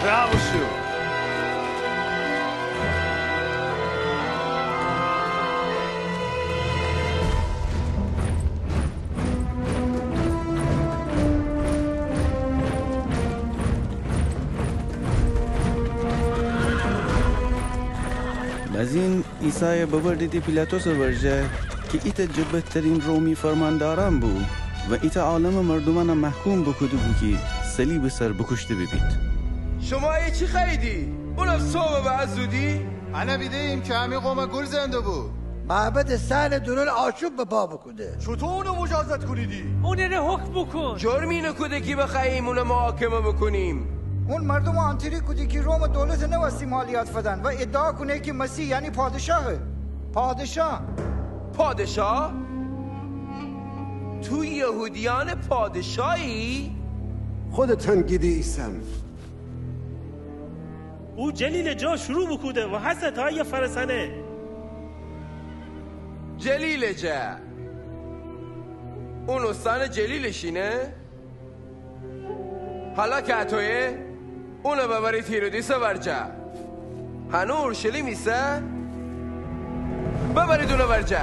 رابشو از این عیسی ببردیدی پیلاتوس ورژه که ایت جبهترین رومی فرمانداران بود و ایت عالم مردمان محکوم بکده بود که صلیب سر بکشته ببید. شما ای چی خریدی؟ اونم صبح به زودی؟ انا بیدیم که همین قوم گل زنده بود. معبد سهل درول آشوب به پا بکده. چطور اونو مجازات کنیدی؟ اونه رو حکم بکن. جرمی نکده که بخواهیم اونو محاکمه بکنیم. اون مردم آنتری کدی که روم دولت نوستی مالیات فدن و ادعا کنه که مسیح یعنی پادشاهه. پادشاه؟ تو یهودیان پادشاهی؟ خودتان گیدیسم. او جلیل جا شروع بکوده و حسد های فرسنه. جلیل جا اون استان جلیلشینه؟ حالا که اتویه اونو ببرید هیرودیس ورجه. هنو اورشلیم ایسه؟ ببرید اونو ورجه.